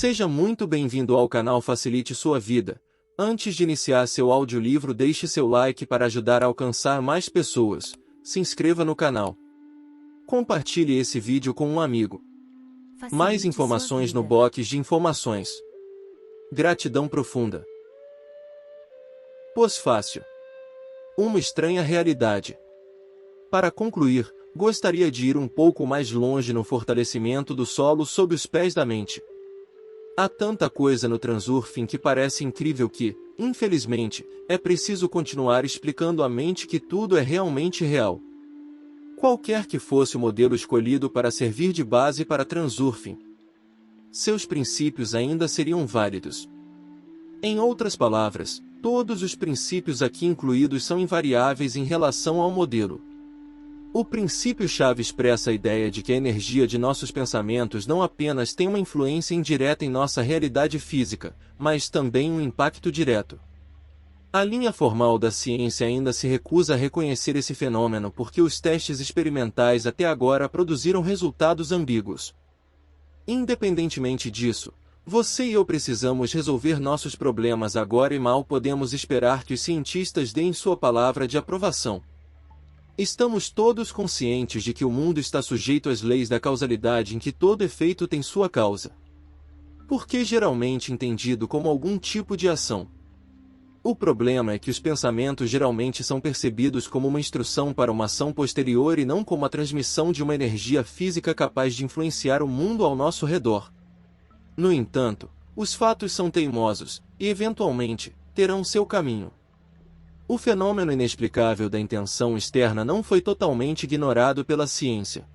Seja muito bem-vindo ao canal Facilite Sua Vida. Antes de iniciar seu audiolivro, deixe seu like para ajudar a alcançar mais pessoas. Se inscreva no canal. Compartilhe esse vídeo com um amigo. Mais informações no box de informações. Gratidão profunda. Pós-fácil. Uma estranha realidade. Para concluir, gostaria de ir um pouco mais longe no fortalecimento do solo sob os pés da mente. Há tanta coisa no Transurfing que parece incrível que, infelizmente, é preciso continuar explicando à mente que tudo é realmente real. Qualquer que fosse o modelo escolhido para servir de base para Transurfing, seus princípios ainda seriam válidos. Em outras palavras, todos os princípios aqui incluídos são invariáveis em relação ao modelo. O princípio-chave expressa a ideia de que a energia de nossos pensamentos não apenas tem uma influência indireta em nossa realidade física, mas também um impacto direto. A linha formal da ciência ainda se recusa a reconhecer esse fenômeno porque os testes experimentais até agora produziram resultados ambíguos. Independentemente disso, você e eu precisamos resolver nossos problemas agora e mal podemos esperar que os cientistas deem sua palavra de aprovação. Estamos todos conscientes de que o mundo está sujeito às leis da causalidade em que todo efeito tem sua causa. Porque geralmente entendido como algum tipo de ação. O problema é que os pensamentos geralmente são percebidos como uma instrução para uma ação posterior e não como a transmissão de uma energia física capaz de influenciar o mundo ao nosso redor. No entanto, os fatos são teimosos, e eventualmente, terão seu caminho. O fenômeno inexplicável da intenção externa não foi totalmente ignorado pela ciência.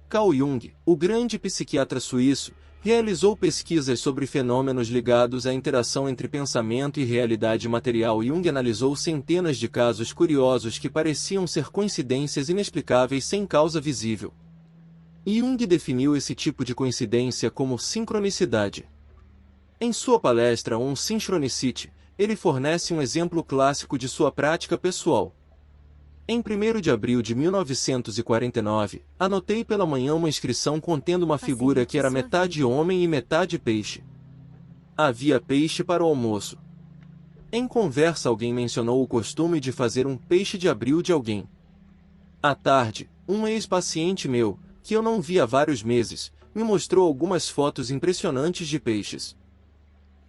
Carl Jung, o grande psiquiatra suíço, realizou pesquisas sobre fenômenos ligados à interação entre pensamento e realidade material. Jung analisou centenas de casos curiosos que pareciam ser coincidências inexplicáveis sem causa visível. Jung definiu esse tipo de coincidência como sincronicidade. Em sua palestra On Synchronicity, ele fornece um exemplo clássico de sua prática pessoal. Em 1º de abril de 1949, anotei pela manhã uma inscrição contendo uma figura que era metade homem e metade peixe. Havia peixe para o almoço. Em conversa alguém mencionou o costume de fazer um peixe de abril de alguém. À tarde, um ex-paciente meu, que eu não via há vários meses, me mostrou algumas fotos impressionantes de peixes.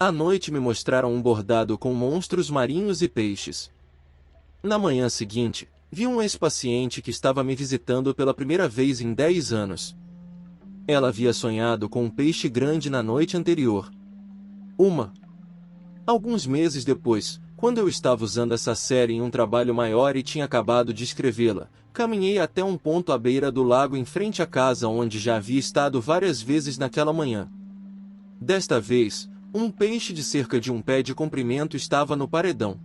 À noite me mostraram um bordado com monstros marinhos e peixes. Na manhã seguinte, vi um ex-paciente que estava me visitando pela primeira vez em 10 anos. Ela havia sonhado com um peixe grande na noite anterior. Alguns meses depois, quando eu estava usando essa série em um trabalho maior e tinha acabado de escrevê-la, caminhei até um ponto à beira do lago em frente à casa onde já havia estado várias vezes naquela manhã. Desta vez, um peixe de cerca de 1 pé de comprimento estava no paredão.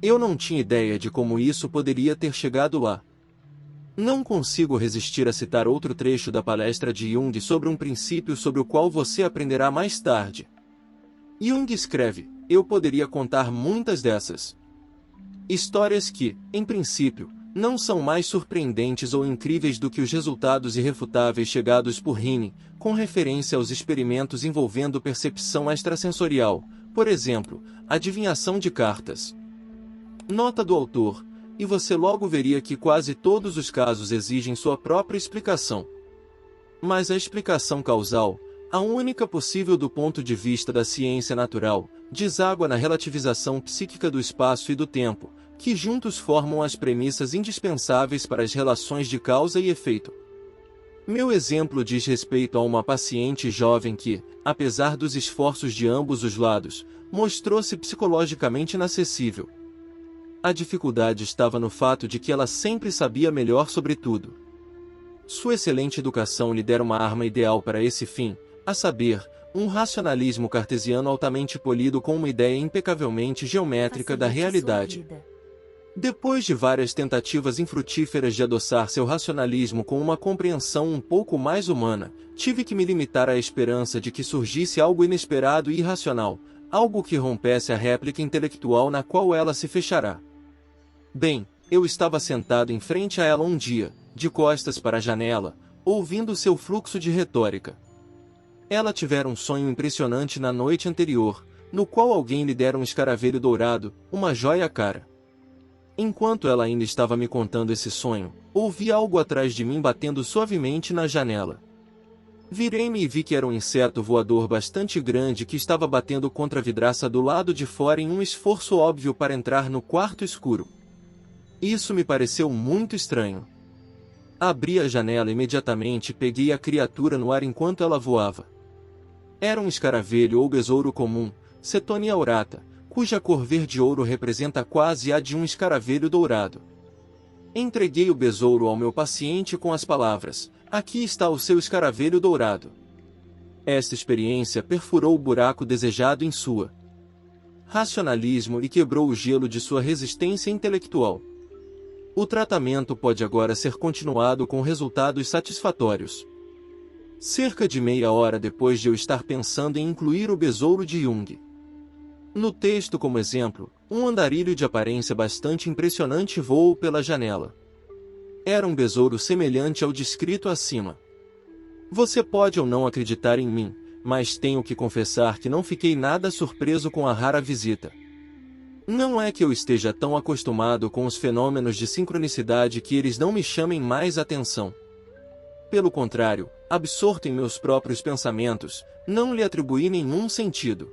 Eu não tinha ideia de como isso poderia ter chegado lá. Não consigo resistir a citar outro trecho da palestra de Jung sobre um princípio sobre o qual você aprenderá mais tarde. Jung escreve: eu poderia contar muitas dessas histórias que, em princípio, não são mais surpreendentes ou incríveis do que os resultados irrefutáveis chegados por Heine, com referência aos experimentos envolvendo percepção extrasensorial, por exemplo, adivinhação de cartas. Nota do autor, e você logo veria que quase todos os casos exigem sua própria explicação. Mas a explicação causal, a única possível do ponto de vista da ciência natural, deságua na relativização psíquica do espaço e do tempo, que juntos formam as premissas indispensáveis para as relações de causa e efeito. Meu exemplo diz respeito a uma paciente jovem que, apesar dos esforços de ambos os lados, mostrou-se psicologicamente inacessível. A dificuldade estava no fato de que ela sempre sabia melhor sobre tudo. Sua excelente educação lhe dera uma arma ideal para esse fim, a saber, um racionalismo cartesiano altamente polido com uma ideia impecavelmente geométrica da realidade. Depois de várias tentativas infrutíferas de adoçar seu racionalismo com uma compreensão um pouco mais humana, tive que me limitar à esperança de que surgisse algo inesperado e irracional, algo que rompesse a réplica intelectual na qual ela se fechará. Bem, eu estava sentado em frente a ela um dia, de costas para a janela, ouvindo seu fluxo de retórica. Ela tivera um sonho impressionante na noite anterior, no qual alguém lhe dera um escaravelho dourado, uma joia cara. Enquanto ela ainda estava me contando esse sonho, ouvi algo atrás de mim batendo suavemente na janela. Virei-me e vi que era um inseto voador bastante grande que estava batendo contra a vidraça do lado de fora em um esforço óbvio para entrar no quarto escuro. Isso me pareceu muito estranho. Abri a janela imediatamente e peguei a criatura no ar enquanto ela voava. Era um escaravelho ou besouro comum, Cetonia aurata, cuja cor verde-ouro representa quase a de um escaravelho dourado. Entreguei o besouro ao meu paciente com as palavras: "Aqui está o seu escaravelho dourado." Esta experiência perfurou o buraco desejado em sua racionalismo e quebrou o gelo de sua resistência intelectual. O tratamento pode agora ser continuado com resultados satisfatórios. Cerca de meia hora depois de eu estar pensando em incluir o besouro de Jung no texto como exemplo, um andarilho de aparência bastante impressionante voou pela janela. Era um besouro semelhante ao descrito acima. Você pode ou não acreditar em mim, mas tenho que confessar que não fiquei nada surpreso com a rara visita. Não é que eu esteja tão acostumado com os fenômenos de sincronicidade que eles não me chamem mais atenção. Pelo contrário, absorto em meus próprios pensamentos, não lhe atribuí nenhum sentido.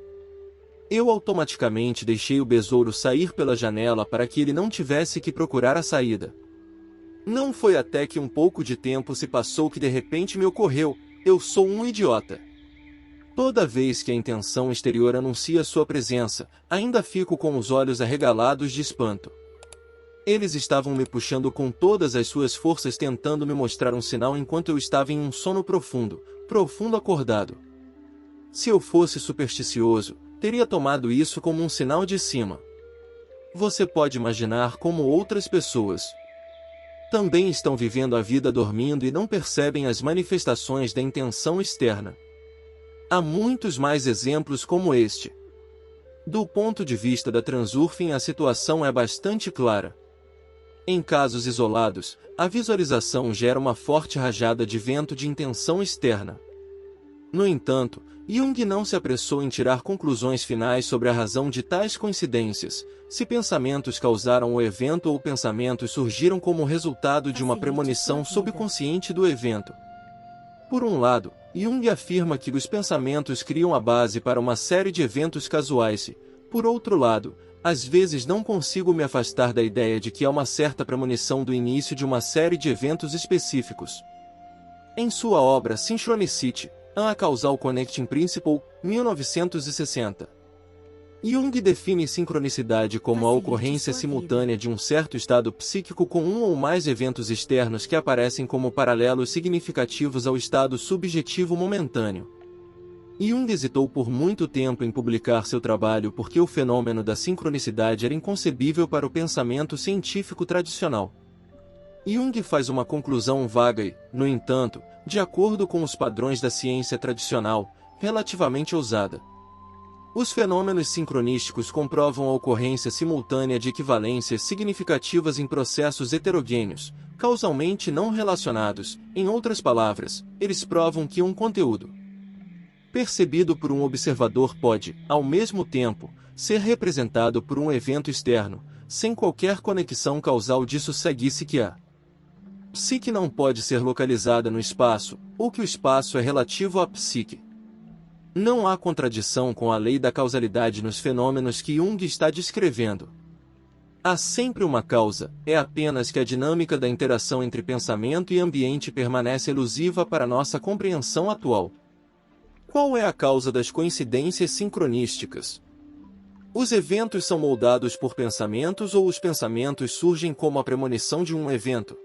Eu automaticamente deixei o besouro sair pela janela para que ele não tivesse que procurar a saída. Não foi até que um pouco de tempo se passou que de repente me ocorreu: eu sou um idiota. Toda vez que a intenção exterior anuncia sua presença, ainda fico com os olhos arregalados de espanto. Eles estavam me puxando com todas as suas forças, tentando me mostrar um sinal enquanto eu estava em um sono profundo acordado. Se eu fosse supersticioso, teria tomado isso como um sinal de cima. Você pode imaginar como outras pessoas também estão vivendo a vida dormindo e não percebem as manifestações da intenção externa. Há muitos mais exemplos como este. Do ponto de vista da Transurfing, a situação é bastante clara. Em casos isolados, a visualização gera uma forte rajada de vento de intenção externa. No entanto, Jung não se apressou em tirar conclusões finais sobre a razão de tais coincidências, se pensamentos causaram o evento ou pensamentos surgiram como resultado de uma premonição subconsciente do evento. Por um lado, Jung afirma que os pensamentos criam a base para uma série de eventos casuais e, por outro lado, às vezes não consigo me afastar da ideia de que há uma certa premonição do início de uma série de eventos específicos. Em sua obra Synchronicity, a Causal Connecting Principle, 1960. Jung define sincronicidade como a ocorrência simultânea de um certo estado psíquico com um ou mais eventos externos que aparecem como paralelos significativos ao estado subjetivo momentâneo. Jung hesitou por muito tempo em publicar seu trabalho porque o fenômeno da sincronicidade era inconcebível para o pensamento científico tradicional. Jung faz uma conclusão vaga e, no entanto, de acordo com os padrões da ciência tradicional, relativamente ousada. Os fenômenos sincronísticos comprovam a ocorrência simultânea de equivalências significativas em processos heterogêneos, causalmente não relacionados. Em outras palavras, eles provam que um conteúdo percebido por um observador pode, ao mesmo tempo, ser representado por um evento externo, sem qualquer conexão causal. Disso segue-se que a psique não pode ser localizada no espaço, ou que o espaço é relativo à psique. Não há contradição com a lei da causalidade nos fenômenos que Jung está descrevendo. Há sempre uma causa, é apenas que a dinâmica da interação entre pensamento e ambiente permanece elusiva para nossa compreensão atual. Qual é a causa das coincidências sincronísticas? Os eventos são moldados por pensamentos ou os pensamentos surgem como a premonição de um evento?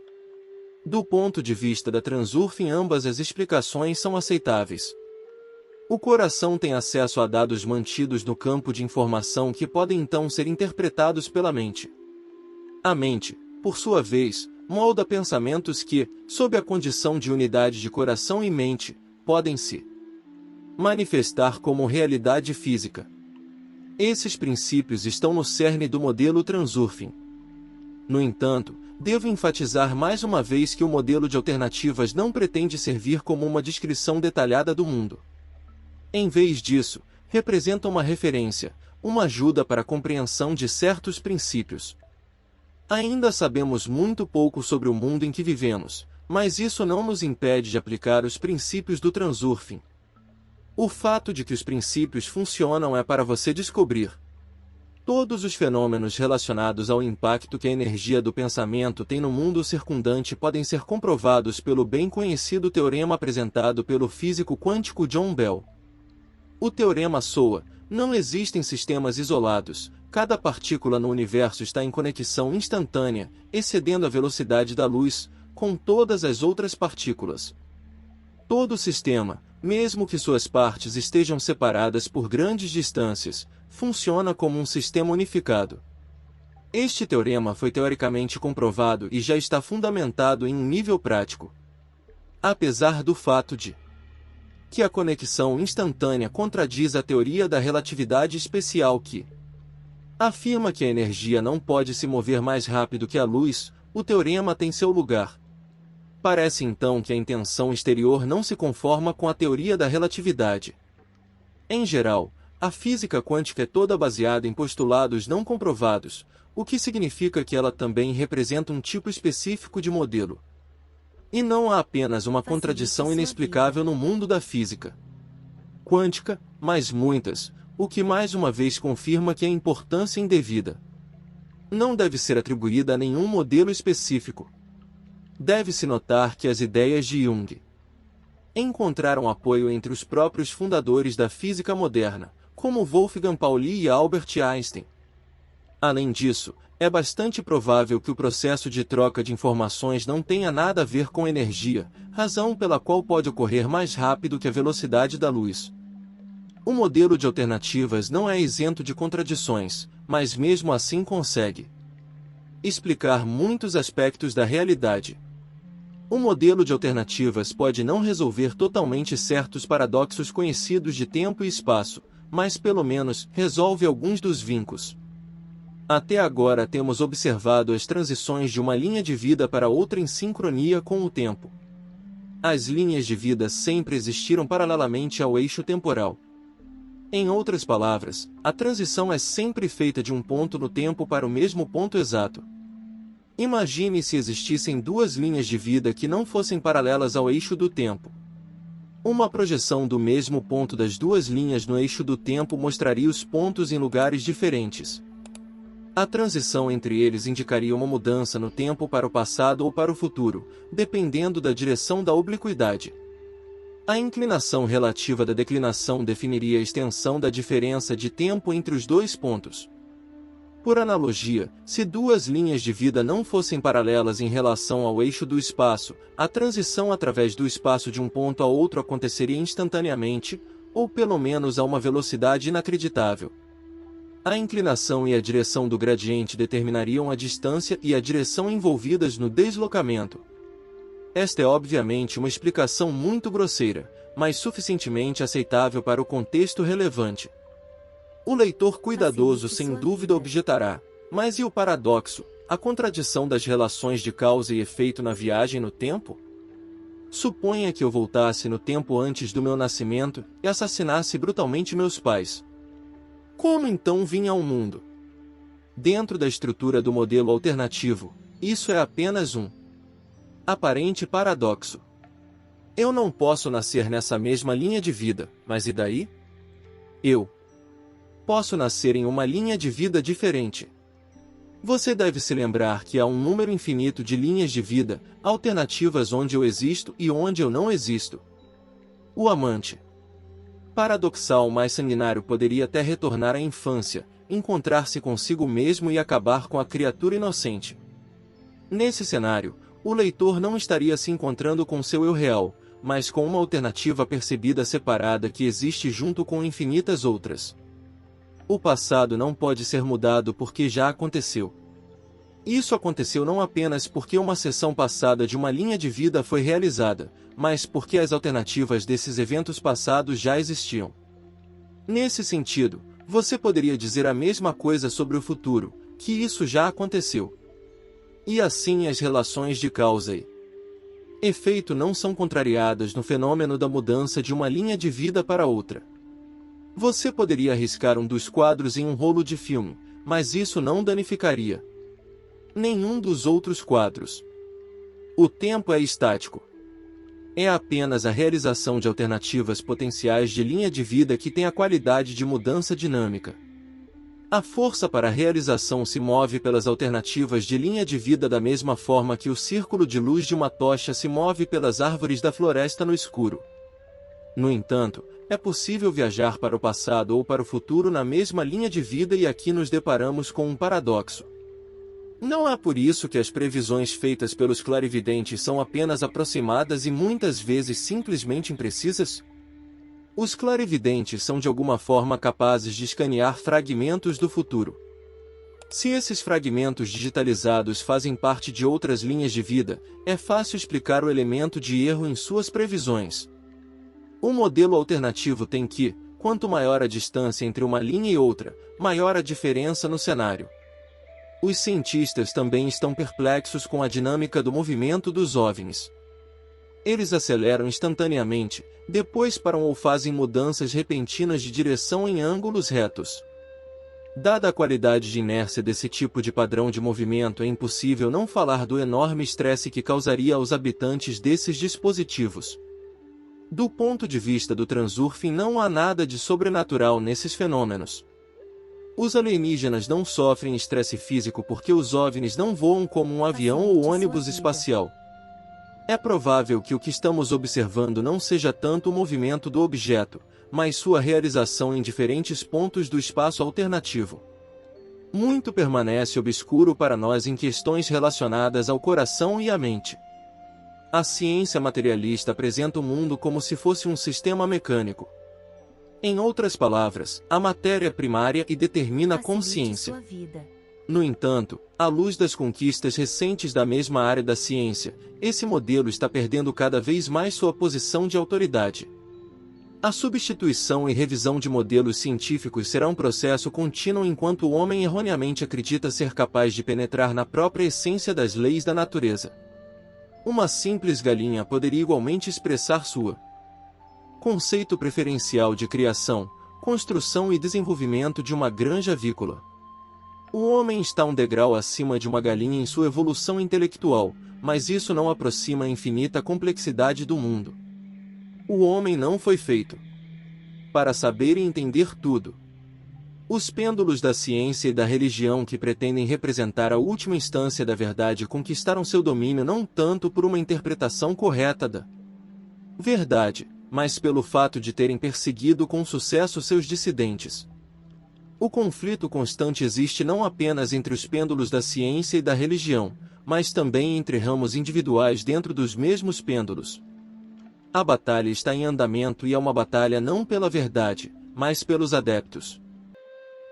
Do ponto de vista da Transurfing, ambas as explicações são aceitáveis. O coração tem acesso a dados mantidos no campo de informação que podem então ser interpretados pela mente. A mente, por sua vez, molda pensamentos que, sob a condição de unidade de coração e mente, podem se manifestar como realidade física. Esses princípios estão no cerne do modelo Transurfing. No entanto, devo enfatizar mais uma vez que o modelo de alternativas não pretende servir como uma descrição detalhada do mundo. Em vez disso, representa uma referência, uma ajuda para a compreensão de certos princípios. Ainda sabemos muito pouco sobre o mundo em que vivemos, mas isso não nos impede de aplicar os princípios do Transurfing. O fato de que os princípios funcionam é para você descobrir. Todos os fenômenos relacionados ao impacto que a energia do pensamento tem no mundo circundante podem ser comprovados pelo bem conhecido teorema apresentado pelo físico quântico John Bell. O teorema soa: não existem sistemas isolados, cada partícula no universo está em conexão instantânea, excedendo a velocidade da luz, com todas as outras partículas. Todo sistema, mesmo que suas partes estejam separadas por grandes distâncias, funciona como um sistema unificado. Este teorema foi teoricamente comprovado e já está fundamentado em um nível prático. Apesar do fato de que a conexão instantânea contradiz a teoria da relatividade especial que afirma que a energia não pode se mover mais rápido que a luz, o teorema tem seu lugar. Parece então que a intenção exterior não se conforma com a teoria da relatividade. Em geral, a física quântica é toda baseada em postulados não comprovados, o que significa que ela também representa um tipo específico de modelo. E não há apenas uma contradição inexplicável no mundo da física quântica, mas muitas, o que mais uma vez confirma que a importância indevida não deve ser atribuída a nenhum modelo específico. Deve-se notar que as ideias de Jung encontraram apoio entre os próprios fundadores da física moderna, como Wolfgang Pauli e Albert Einstein. Além disso, é bastante provável que o processo de troca de informações não tenha nada a ver com energia, razão pela qual pode ocorrer mais rápido que a velocidade da luz. O modelo de alternativas não é isento de contradições, mas mesmo assim consegue explicar muitos aspectos da realidade. O modelo de alternativas pode não resolver totalmente certos paradoxos conhecidos de tempo e espaço, mas pelo menos resolve alguns dos vincos. Até agora temos observado as transições de uma linha de vida para outra em sincronia com o tempo. As linhas de vida sempre existiram paralelamente ao eixo temporal. Em outras palavras, a transição é sempre feita de um ponto no tempo para o mesmo ponto exato. Imagine se existissem duas linhas de vida que não fossem paralelas ao eixo do tempo. Uma projeção do mesmo ponto das duas linhas no eixo do tempo mostraria os pontos em lugares diferentes. A transição entre eles indicaria uma mudança no tempo para o passado ou para o futuro, dependendo da direção da obliquidade. A inclinação relativa da declinação definiria a extensão da diferença de tempo entre os dois pontos. Por analogia, se duas linhas de vida não fossem paralelas em relação ao eixo do espaço, a transição através do espaço de um ponto a outro aconteceria instantaneamente, ou pelo menos a uma velocidade inacreditável. A inclinação e a direção do gradiente determinariam a distância e a direção envolvidas no deslocamento. Esta é obviamente uma explicação muito grosseira, mas suficientemente aceitável para o contexto relevante. O leitor cuidadoso sem dúvida objetará: mas e o paradoxo, a contradição das relações de causa e efeito na viagem no tempo? Suponha que eu voltasse no tempo antes do meu nascimento e assassinasse brutalmente meus pais. Como então vim ao mundo? Dentro da estrutura do modelo alternativo, isso é apenas um aparente paradoxo. Eu não posso nascer nessa mesma linha de vida, mas e daí? Eu posso nascer em uma linha de vida diferente. Você deve se lembrar que há um número infinito de linhas de vida, alternativas onde eu existo e onde eu não existo. O amante paradoxal mais sanguinário poderia até retornar à infância, encontrar-se consigo mesmo e acabar com a criatura inocente. Nesse cenário, o leitor não estaria se encontrando com seu eu real, mas com uma alternativa percebida separada que existe junto com infinitas outras. O passado não pode ser mudado porque já aconteceu. Isso aconteceu não apenas porque uma seção passada de uma linha de vida foi realizada, mas porque as alternativas desses eventos passados já existiam. Nesse sentido, você poderia dizer a mesma coisa sobre o futuro, que isso já aconteceu. E assim as relações de causa e efeito não são contrariadas no fenômeno da mudança de uma linha de vida para outra. Você poderia arriscar um dos quadros em um rolo de filme, mas isso não danificaria nenhum dos outros quadros. O tempo é estático. É apenas a realização de alternativas potenciais de linha de vida que tem a qualidade de mudança dinâmica. A força para a realização se move pelas alternativas de linha de vida da mesma forma que o círculo de luz de uma tocha se move pelas árvores da floresta no escuro. No entanto, é possível viajar para o passado ou para o futuro na mesma linha de vida e aqui nos deparamos com um paradoxo. Não é por isso que as previsões feitas pelos clarividentes são apenas aproximadas e muitas vezes simplesmente imprecisas? Os clarividentes são de alguma forma capazes de escanear fragmentos do futuro. Se esses fragmentos digitalizados fazem parte de outras linhas de vida, é fácil explicar o elemento de erro em suas previsões. O modelo alternativo tem que, quanto maior a distância entre uma linha e outra, maior a diferença no cenário. Os cientistas também estão perplexos com a dinâmica do movimento dos OVNIs. Eles aceleram instantaneamente, depois param ou fazem mudanças repentinas de direção em ângulos retos. Dada a qualidade de inércia desse tipo de padrão de movimento, é impossível não falar do enorme estresse que causaria aos habitantes desses dispositivos. Do ponto de vista do transurfing, não há nada de sobrenatural nesses fenômenos. Os alienígenas não sofrem estresse físico porque os OVNIs não voam como um avião ou ônibus espacial. É provável que o que estamos observando não seja tanto o movimento do objeto, mas sua realização em diferentes pontos do espaço alternativo. Muito permanece obscuro para nós em questões relacionadas ao coração e à mente. A ciência materialista apresenta o mundo como se fosse um sistema mecânico. Em outras palavras, a matéria é primária e determina a consciência. No entanto, à luz das conquistas recentes da mesma área da ciência, esse modelo está perdendo cada vez mais sua posição de autoridade. A substituição e revisão de modelos científicos será um processo contínuo enquanto o homem erroneamente acredita ser capaz de penetrar na própria essência das leis da natureza. Uma simples galinha poderia igualmente expressar sua conceito preferencial de criação, construção e desenvolvimento de uma granja avícola. O homem está um degrau acima de uma galinha em sua evolução intelectual, mas isso não aproxima a infinita complexidade do mundo. O homem não foi feito para saber e entender tudo. Os pêndulos da ciência e da religião que pretendem representar a última instância da verdade conquistaram seu domínio não tanto por uma interpretação correta da verdade, mas pelo fato de terem perseguido com sucesso seus dissidentes. O conflito constante existe não apenas entre os pêndulos da ciência e da religião, mas também entre ramos individuais dentro dos mesmos pêndulos. A batalha está em andamento e é uma batalha não pela verdade, mas pelos adeptos.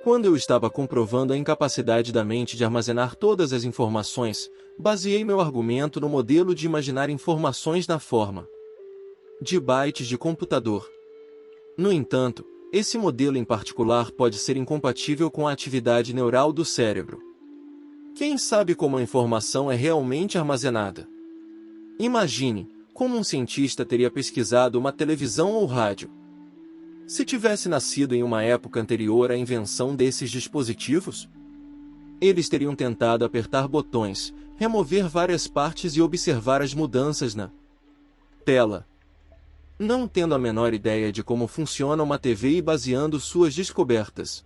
Quando eu estava comprovando a incapacidade da mente de armazenar todas as informações, baseei meu argumento no modelo de imaginar informações na forma de bytes de computador. No entanto, esse modelo em particular pode ser incompatível com a atividade neural do cérebro. Quem sabe como a informação é realmente armazenada? Imagine como um cientista teria pesquisado uma televisão ou rádio se tivesse nascido em uma época anterior à invenção desses dispositivos. Eles teriam tentado apertar botões, remover várias partes e observar as mudanças na tela, não tendo a menor ideia de como funciona uma TV e baseando suas descobertas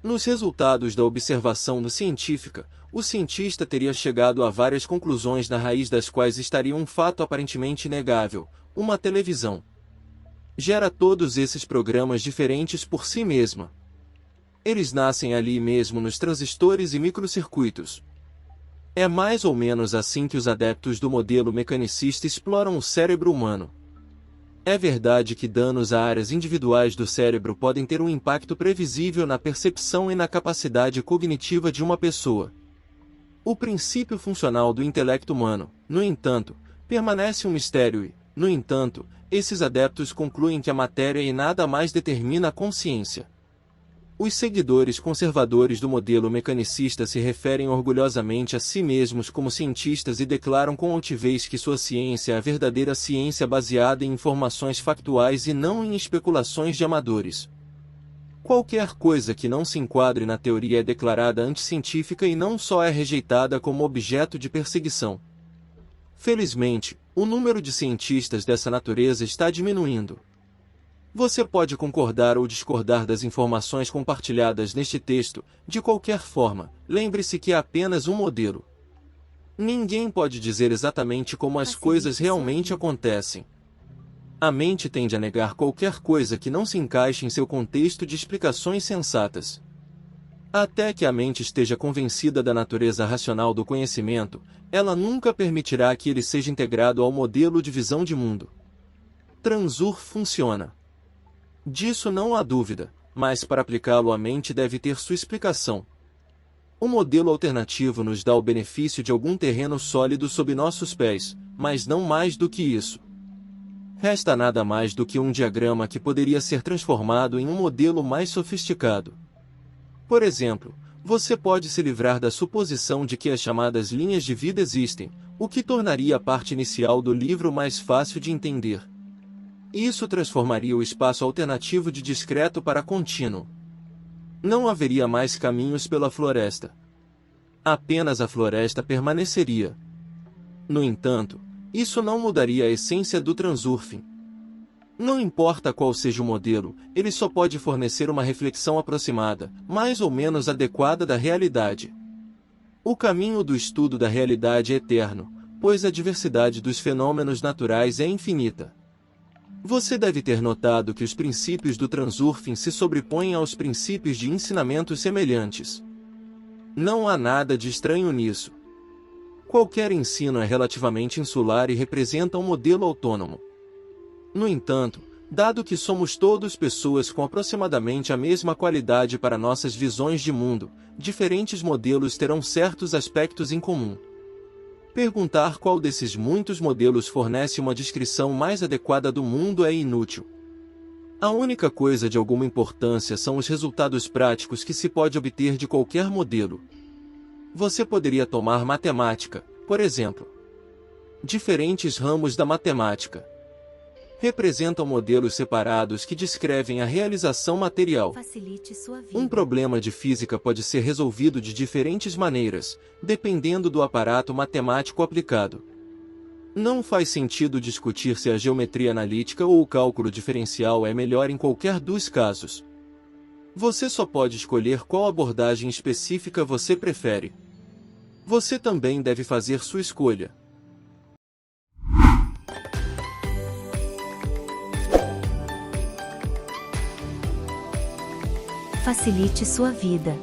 nos resultados da observação científica. O cientista teria chegado a várias conclusões, na raiz das quais estaria um fato aparentemente inegável: uma televisão gera todos esses programas diferentes por si mesma. Eles nascem ali mesmo nos transistores e microcircuitos. É mais ou menos assim que os adeptos do modelo mecanicista exploram o cérebro humano. É verdade que danos a áreas individuais do cérebro podem ter um impacto previsível na percepção e na capacidade cognitiva de uma pessoa. O princípio funcional do intelecto humano, no entanto, permanece um mistério e, no entanto, esses adeptos concluem que a matéria e nada mais determina a consciência. Os seguidores conservadores do modelo mecanicista se referem orgulhosamente a si mesmos como cientistas e declaram com altivez que sua ciência é a verdadeira ciência baseada em informações factuais e não em especulações de amadores. Qualquer coisa que não se enquadre na teoria é declarada anticientífica e não só é rejeitada como objeto de perseguição. Felizmente, o número de cientistas dessa natureza está diminuindo. Você pode concordar ou discordar das informações compartilhadas neste texto, de qualquer forma, lembre-se que é apenas um modelo. Ninguém pode dizer exatamente como as coisas realmente acontecem. A mente tende a negar qualquer coisa que não se encaixe em seu contexto de explicações sensatas. Até que a mente esteja convencida da natureza racional do conhecimento, ela nunca permitirá que ele seja integrado ao modelo de visão de mundo. Transur funciona. Disso não há dúvida, mas para aplicá-lo a mente deve ter sua explicação. O modelo alternativo nos dá o benefício de algum terreno sólido sob nossos pés, mas não mais do que isso. Resta nada mais do que um diagrama que poderia ser transformado em um modelo mais sofisticado. Por exemplo, você pode se livrar da suposição de que as chamadas linhas de vida existem, o que tornaria a parte inicial do livro mais fácil de entender. Isso transformaria o espaço alternativo de discreto para contínuo. Não haveria mais caminhos pela floresta. Apenas a floresta permaneceria. No entanto, isso não mudaria a essência do transurfing. Não importa qual seja o modelo, ele só pode fornecer uma reflexão aproximada, mais ou menos adequada da realidade. O caminho do estudo da realidade é eterno, pois a diversidade dos fenômenos naturais é infinita. Você deve ter notado que os princípios do transurfing se sobrepõem aos princípios de ensinamentos semelhantes. Não há nada de estranho nisso. Qualquer ensino é relativamente insular e representa um modelo autônomo. No entanto, dado que somos todos pessoas com aproximadamente a mesma qualidade para nossas visões de mundo, diferentes modelos terão certos aspectos em comum. Perguntar qual desses muitos modelos fornece uma descrição mais adequada do mundo é inútil. A única coisa de alguma importância são os resultados práticos que se pode obter de qualquer modelo. Você poderia tomar matemática, por exemplo. Diferentes ramos da matemática representam modelos separados que descrevem a realização material. Facilite sua vida. Um problema de física pode ser resolvido de diferentes maneiras, dependendo do aparato matemático aplicado. Não faz sentido discutir se a geometria analítica ou o cálculo diferencial é melhor em qualquer dos casos. Você só pode escolher qual abordagem específica você prefere. Você também deve fazer sua escolha. Facilite sua vida.